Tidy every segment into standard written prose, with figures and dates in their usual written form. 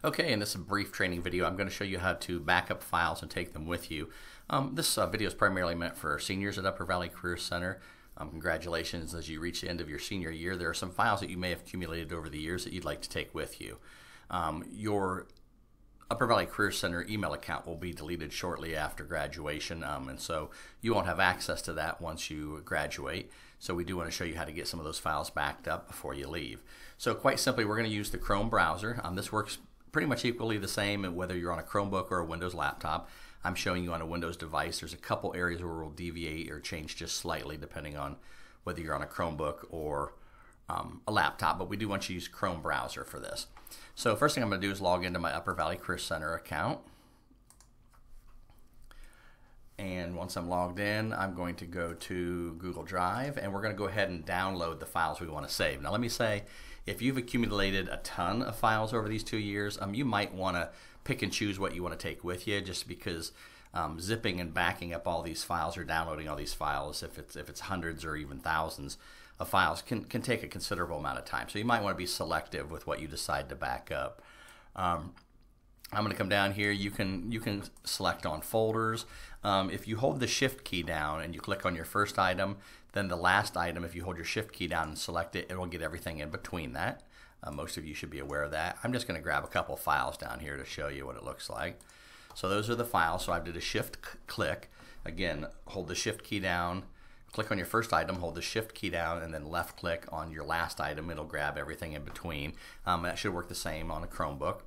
Okay, in this brief training video, I'm going to show you how to back up files and take them with you. This video is primarily meant for seniors at Upper Valley Career Center. Congratulations as you reach the end of your senior year. There are some files that you may have accumulated over the years that you'd like to take with you. Your Upper Valley Career Center email account will be deleted shortly after graduation, and so you won't have access to that once you graduate. So we do want to show you how to get some of those files backed up before you leave. So quite simply, we're going to use the Chrome browser. This works pretty much equally the same whether you're on a Chromebook or a Windows laptop. I'm showing you on a Windows device. There's a couple areas where we'll deviate or change just slightly depending on whether you're on a Chromebook or a laptop, but we do want you to use Chrome browser for this. So first thing I'm going to do is log into my Upper Valley Career Center account. And once I'm logged in, I'm going to go to Google Drive, and we're going to go ahead and download the files we want to save. Now let me say, if you've accumulated a ton of files over these 2 years, you might want to pick and choose what you want to take with you, just because zipping and backing up all these files or downloading all these files, if it's hundreds or even thousands of files, can take a considerable amount of time. So you might want to be selective with what you decide to back up. I'm going to come down here. You can select on folders. If you hold the Shift key down and you click on your first item, then the last item, if you hold your Shift key down and select it, it will get everything in between that. Most of you should be aware of that. I'm just going to grab a couple files down here to show you what it looks like. So those are the files. So I did a Shift click. Again, hold the Shift key down, click on your first item, hold the Shift key down, and then left click on your last item. It'll grab everything in between. That should work the same on a Chromebook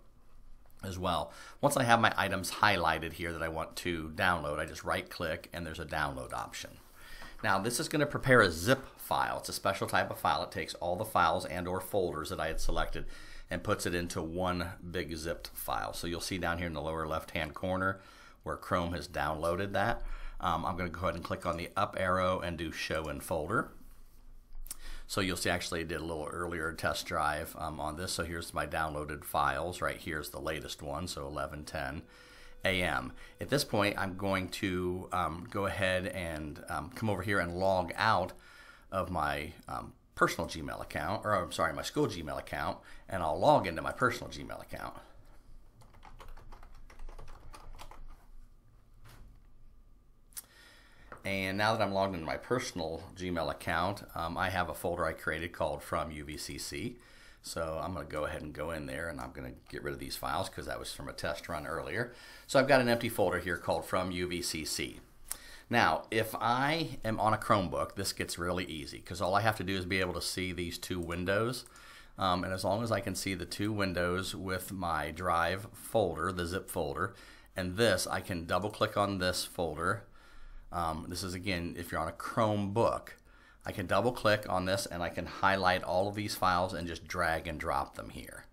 as well. Once I have my items highlighted here that I want to download, I just right click and there's a download option. Now this is going to prepare a zip file. It's a special type of file. It takes all the files and or folders that I had selected and puts it into one big zipped file. So you'll see down here in the lower left hand corner where Chrome has downloaded that. I'm going to go ahead and click on the up arrow and do show in folder. So you'll see actually I did a little earlier test drive on this. So here's my downloaded files. Right here's the latest one, so 11:10 a.m. At this point, I'm going to go ahead and come over here and log out of my personal Gmail account, or I'm sorry, my school Gmail account, and I'll log into my personal Gmail account. And now that I'm logged into my personal Gmail account, I have a folder I created called From UVCC. So I'm going to go ahead and go in there, and I'm going to get rid of these files because that was from a test run earlier. So I've got an empty folder here called From UVCC. Now, if I am on a Chromebook, this gets really easy because all I have to do is be able to see these two windows. And as long as I can see the two windows with my Drive folder, the zip folder, and this, I can double click on this folder. This is, again, if you're on a Chromebook, I can double click on this and I can highlight all of these files and just drag and drop them here.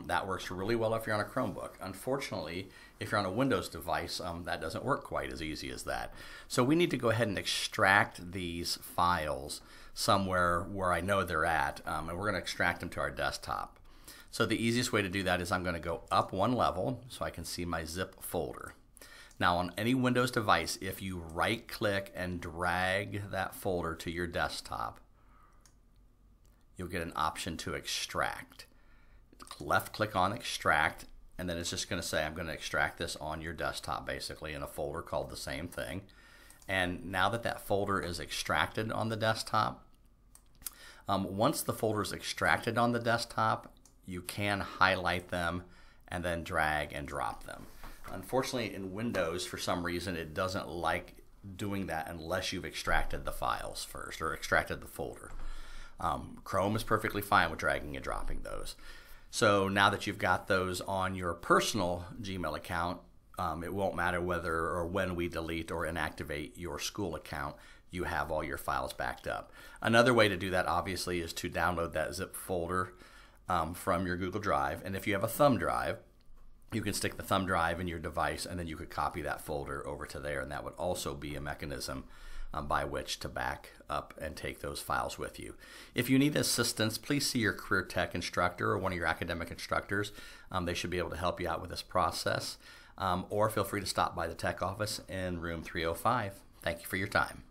That works really well if you're on a Chromebook. Unfortunately, if you're on a Windows device, that doesn't work quite as easy as that. So we need to go ahead and extract these files somewhere where I know they're at, and we're going to extract them to our desktop. So the easiest way to do that is I'm going to go up one level so I can see my zip folder. Now on any Windows device, if you right click and drag that folder to your desktop, you'll get an option to extract. Left click on extract, and then it's just going to say I'm going to extract this on your desktop, basically in a folder called the same thing. And now that that folder is extracted on the desktop, once the folder is extracted on the desktop, you can highlight them and then drag and drop them. Unfortunately, in Windows, for some reason, it doesn't like doing that unless you've extracted the files first or extracted the folder. Chrome is perfectly fine with dragging and dropping those. So now that you've got those on your personal Gmail account, it won't matter whether or when we delete or inactivate your school account, you have all your files backed up. Another way to do that, obviously, is to download that zip folder from your Google Drive. And if you have a thumb drive, you can stick the thumb drive in your device, and then you could copy that folder over to there, and that would also be a mechanism by which to back up and take those files with you. If you need assistance, please see your career tech instructor or one of your academic instructors. They should be able to help you out with this process, or feel free to stop by the tech office in room 305. Thank you for your time.